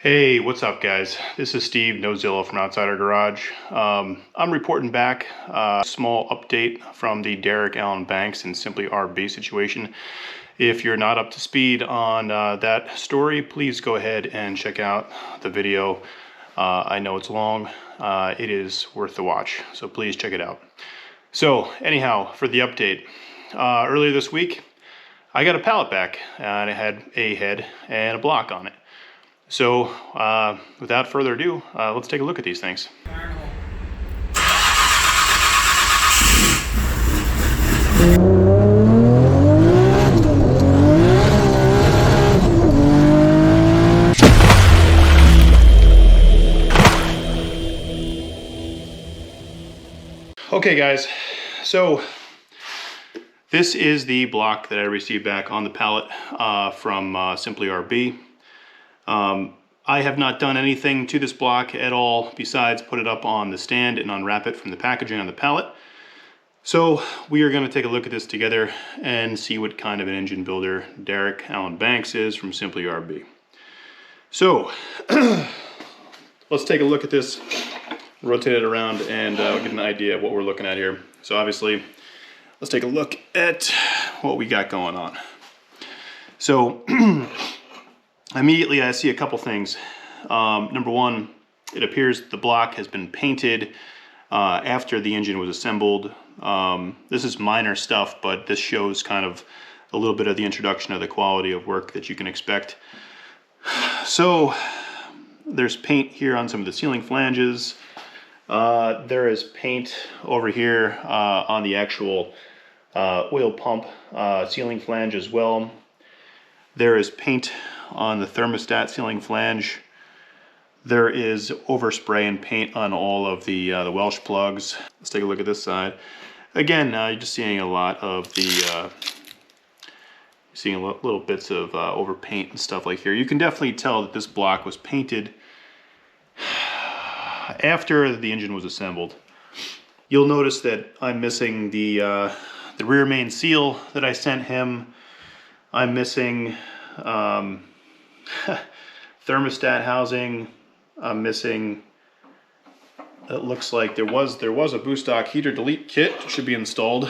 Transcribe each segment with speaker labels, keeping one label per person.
Speaker 1: Hey, what's up guys? This is Steve, Nozilla from Outsider Garage. I'm reporting back a small update from the Derek Allen Banks and Simply RB situation. If you're not up to speed on that story, please go ahead and check out the video. I know it's long. It is worth the watch, so please check it out. So anyhow, for the update, earlier this week, I got a pallet back and it had a head and a block on it. So, without further ado, let's take a look at these things. Okay guys, so this is the block that I received back on the pallet from Simply RB. I have not done anything to this block at all besides put it up on the stand and unwrap it from the packaging on the pallet. So we are going to take a look at this together and see what kind of an engine builder Derek Allen Banks is from Simply RB. So let's take a look at this, rotate it around, and get an idea of what we're looking at here. So obviously, let's take a look at what we got going on. So immediately I see a couple things. Number one, it appears the block has been painted after the engine was assembled. This is minor stuff, but this shows kind of a little bit of the introduction of the quality of work that you can expect. So there's paint here on some of the sealing flanges. There is paint over here on the actual oil pump sealing flange as well. There is paint on the thermostat sealing flange. There is overspray and paint on all of the Welsh plugs. Let's take a look at this side. Again, you're just seeing a lot of the, little bits of over paint and stuff like here. You can definitely tell that this block was painted after the engine was assembled. You'll notice that I'm missing the rear main seal that I sent him. I'm missing thermostat housing. I'm missing, it looks like there was a boost stock heater delete kit should be installed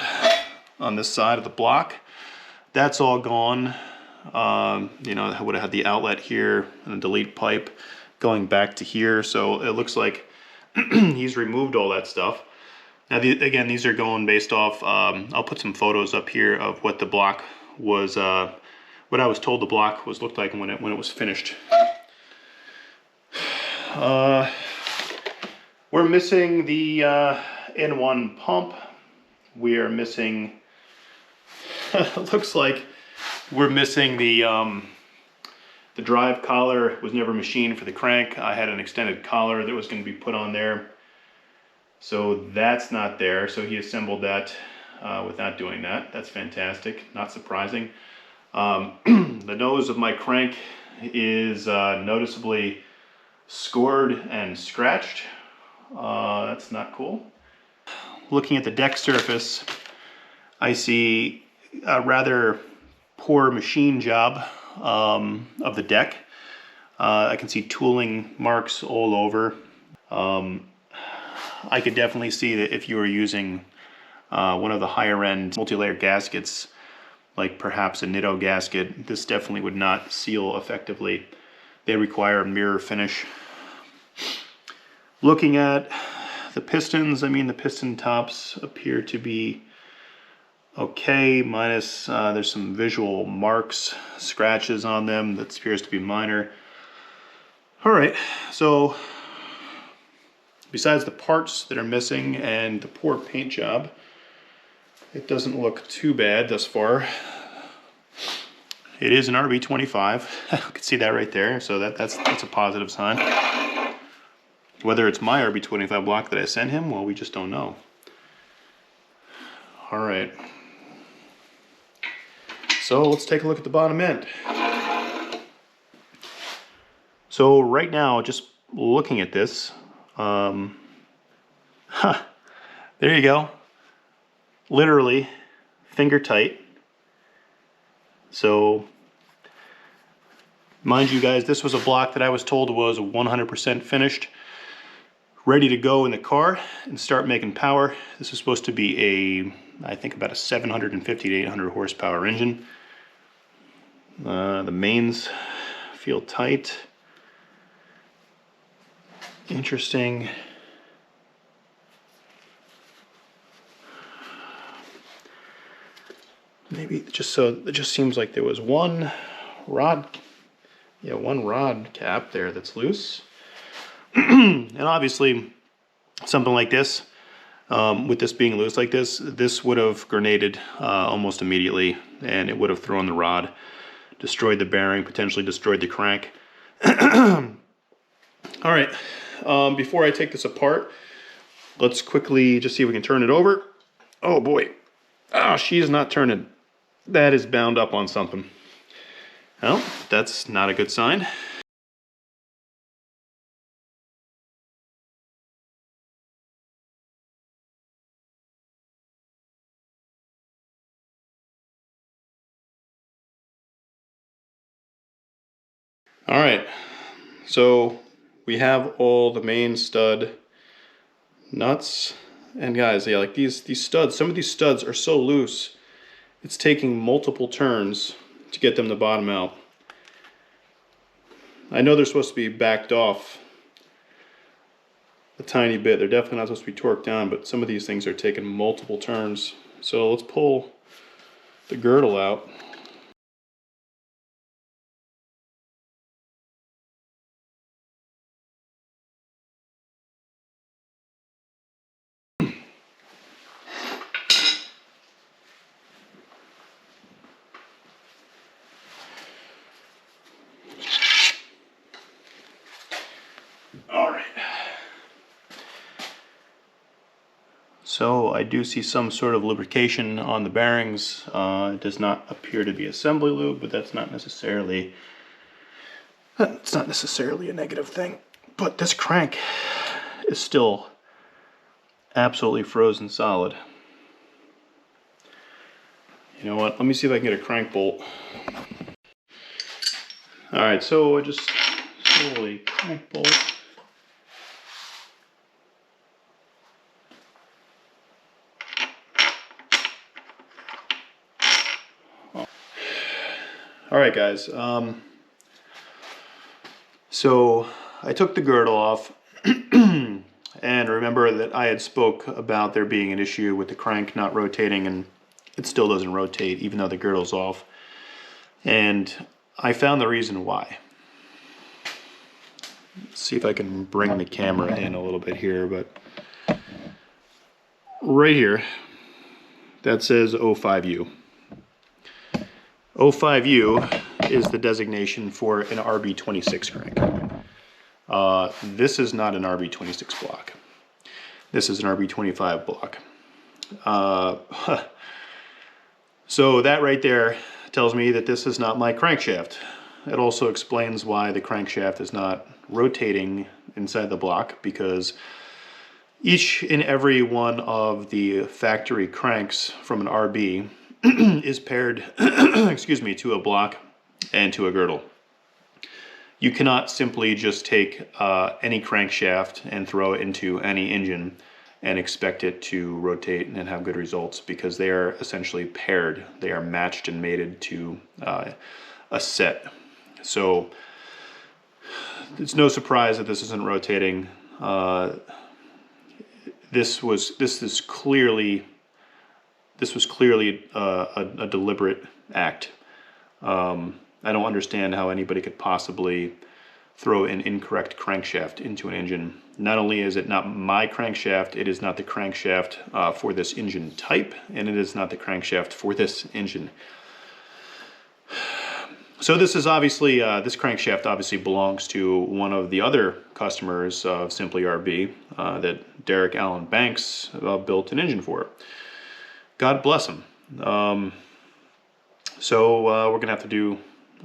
Speaker 1: on this side of the block. That's all gone. You know, I would have had the outlet here and a delete pipe going back to here. So it looks like he's removed all that stuff. Now, again, these are going based off, I'll put some photos up here of what the block was, what I was told the block looked like when it was finished. We're missing the N1 pump. We are missing, it looks like we're missing the drive collar. Was never machined for the crank. I had an extended collar that was going to be put on there. So that's not there. So he assembled that without doing that. That's fantastic. Not surprising. The nose of my crank is noticeably scored and scratched. That's not cool. Looking at the deck surface, I see a rather poor machine job of the deck. I can see tooling marks all over. I could definitely see that if you were using one of the higher end multi-layer gaskets, like perhaps a Nitto gasket, this definitely would not seal effectively. They require a mirror finish. Looking at the pistons, I mean, the piston tops appear to be okay, minus there's some visual marks, scratches on them that appears to be minor. All right, so besides the parts that are missing and the poor paint job, it doesn't look too bad thus far. It is an RB25. You can see that right there, so that's a positive sign. Whether it's my RB25 block that I sent him, well, we just don't know. All right. So let's take a look at the bottom end. So right now, just looking at this, there you go. Literally finger tight. So Mind you guys, this was a block that I was told was 100% finished, ready to go in the car and start making power. This is supposed to be I think about a 750 to 800 horsepower engine. The mains feel tight. Interesting. Maybe it just seems like there was one rod cap there that's loose. And obviously something like this, with this being loose like this would have grenaded almost immediately, and it would have thrown the rod, destroyed the bearing, potentially destroyed the crank. All right, before I take this apart, let's quickly just see if we can turn it over. Oh boy, she is not turning. That is bound up on something. Well, that's not a good sign. All right, so we have all the main stud nuts, and guys, yeah, like these studs, some of these studs are so loose, it's taking multiple turns to get them to bottom out. I know they're supposed to be backed off a tiny bit. They're definitely not supposed to be torqued down, but some of these things are taking multiple turns. So let's pull the girdle out. All right. So I do see some sort of lubrication on the bearings. It does not appear to be assembly lube, but that's not necessarily a negative thing. But this crank is still absolutely frozen solid. You know what? Let me see if I can get a crank bolt. All right, so I just slowly crank bolt. All right, guys. So I took the girdle off, and remember that I had spoke about there being an issue with the crank not rotating, and it still doesn't rotate even though the girdle's off. And I found the reason why. Let's see if I can bring the camera in a little bit here, but right here, that says 05U. 05U is the designation for an RB26 crank. This is not an RB26 block. This is an RB25 block. So that right there tells me that this is not my crankshaft. It also explains why the crankshaft is not rotating inside the block, because each and every one of the factory cranks from an RB is paired excuse me, to a block and to a girdle. You cannot simply just take any crankshaft and throw it into any engine and expect it to rotate and have good results, because they are essentially paired. They are matched and mated to a set. So it's no surprise that this isn't rotating. This was clearly a deliberate act. I don't understand how anybody could possibly throw an incorrect crankshaft into an engine. Not only is it not my crankshaft, it is not the crankshaft for this engine type, and it is not the crankshaft for this engine. So this is obviously, this crankshaft obviously belongs to one of the other customers of Simply RB that Derek Allen Banks built an engine for. God bless him. So we're gonna have to do,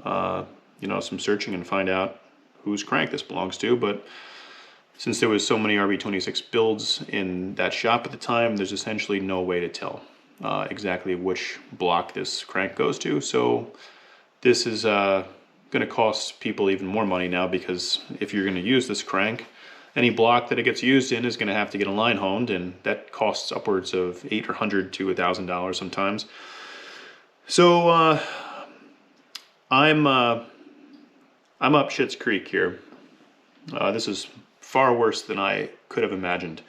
Speaker 1: some searching and find out whose crank this belongs to. But since there was so many RB26 builds in that shop at the time, there's essentially no way to tell exactly which block this crank goes to. So this is going to cost people even more money now, because if you're going to use this crank, any block that it gets used in is going to have to get a line honed, and that costs upwards of $800 to $1,000 sometimes. So I'm up Schitt's Creek here. This is far worse than I could have imagined.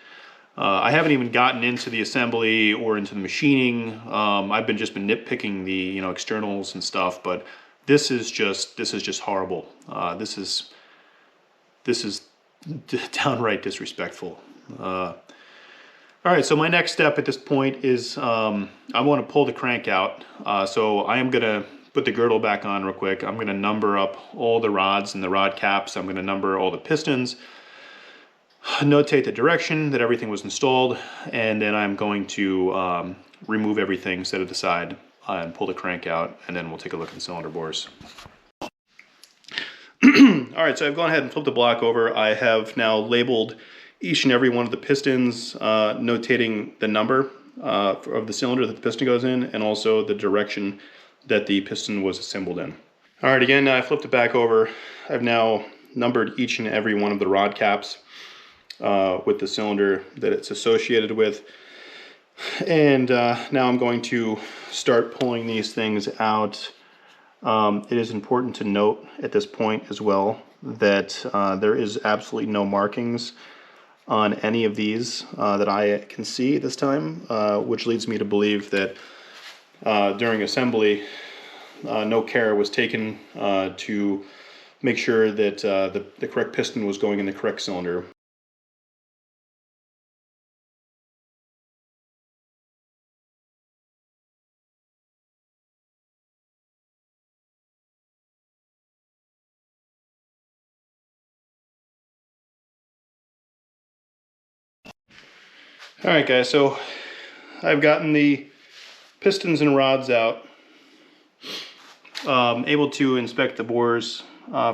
Speaker 1: I haven't even gotten into the assembly or into the machining. I've just been nitpicking the externals and stuff, but this is just horrible. This is downright disrespectful. All right, so my next step at this point is I want to pull the crank out. So I am gonna put the girdle back on real quick. I'm gonna number up all the rods and the rod caps. I'm gonna number all the pistons, notate the direction that everything was installed, and then I'm going to remove everything, set it aside, and pull the crank out, and then we'll take a look at the cylinder bores. Alright, so I've gone ahead and flipped the block over. I have now labeled each and every one of the pistons, notating the number of the cylinder that the piston goes in, and also the direction that the piston was assembled in. Alright, again, I flipped it back over. I've now numbered each and every one of the rod caps with the cylinder that it's associated with. And now I'm going to start pulling these things out. It is important to note at this point as well that there is absolutely no markings on any of these that I can see this time, which leads me to believe that during assembly no care was taken to make sure that the correct piston was going in the correct cylinder. Alright guys, so I've gotten the pistons and rods out, able to inspect the bores.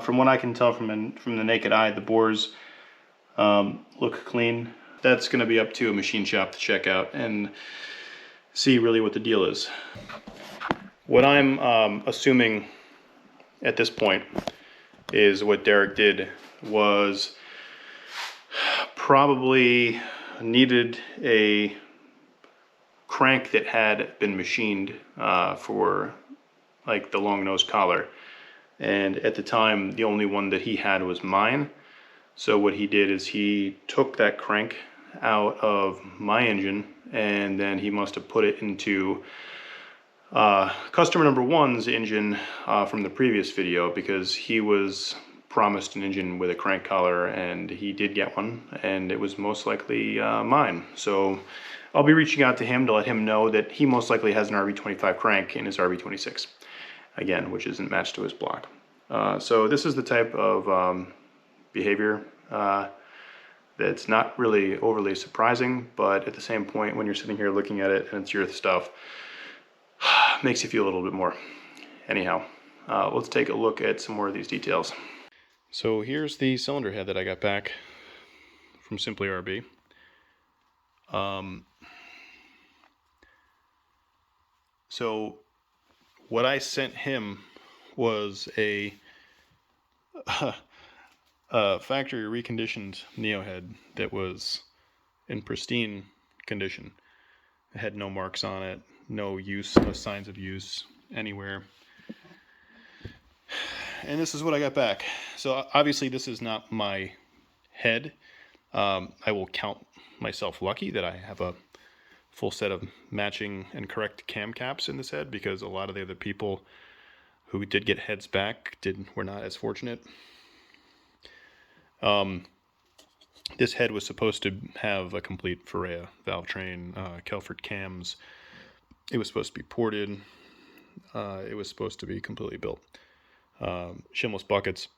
Speaker 1: From what I can tell from the naked eye, the bores look clean. That's going to be up to a machine shop to check out and see really what the deal is. What I'm assuming at this point is what Derek did was probably needed a crank that had been machined for like the long nose collar, and at the time the only one that he had was mine. So what he did is he took that crank out of my engine, and then he must have put it into customer number one's engine from the previous video, because he was promised an engine with a crank collar, and he did get one, and it was most likely mine. So I'll be reaching out to him to let him know that he most likely has an RB25 crank in his RB26, again, which isn't matched to his block. So this is the type of behavior that's not really overly surprising, but at the same point, when you're sitting here looking at it and it's your stuff, makes you feel a little bit more. Anyhow, let's take a look at some more of these details. So here's the cylinder head that I got back from Simply RB. So what I sent him was a factory reconditioned Neo head that was in pristine condition. It had no marks on it, no use, no signs of use anywhere. And this is what I got back. So obviously this is not my head. I will count myself lucky that I have a full set of matching and correct cam caps in this head, because a lot of the other people who did get heads back were not as fortunate. This head was supposed to have a complete Ferrea valve train, Kelford cams. It was supposed to be ported. It was supposed to be completely built. Shimless buckets.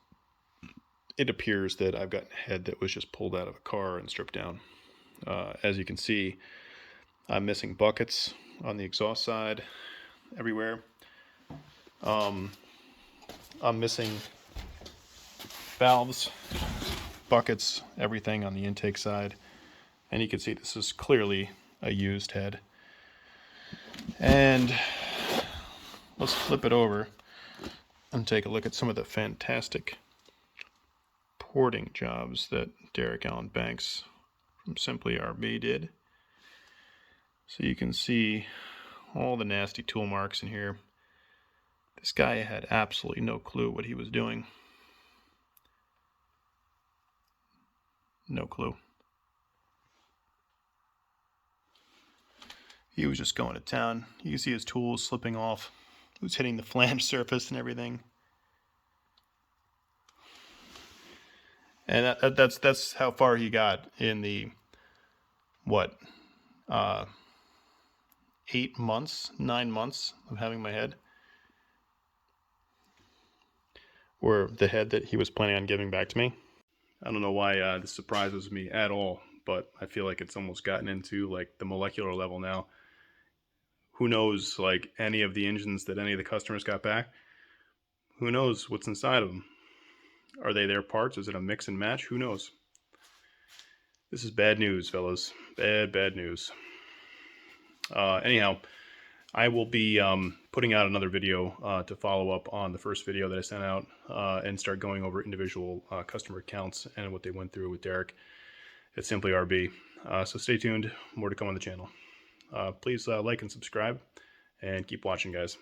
Speaker 1: It appears that I've got a head that was just pulled out of a car and stripped down. As you can see, I'm missing buckets on the exhaust side everywhere. I'm missing valves, buckets, everything on the intake side. And you can see this is clearly a used head. And let's flip it over. and take a look at some of the fantastic porting jobs that Derek Allen Banks from Simply RB did. So you can see all the nasty tool marks in here. This guy had absolutely no clue what he was doing. No clue. He was just going to town. You can see his tools slipping off. He was hitting the flange surface and everything. And that's how far he got in the, what, 8 months, 9 months of having my head. Or the head that he was planning on giving back to me. I don't know why this surprises me at all, but I feel like it's almost gotten into like the molecular level now. Who knows, like, any of the engines that any of the customers got back? Who knows what's inside of them? Are they their parts? Is it a mix and match? Who knows? This is bad news, fellas. Bad news. Anyhow, I will be putting out another video to follow up on the first video that I sent out and start going over individual customer accounts and what they went through with Derek at Simply RB. So stay tuned. More to come on the channel. Please like and subscribe and keep watching, guys.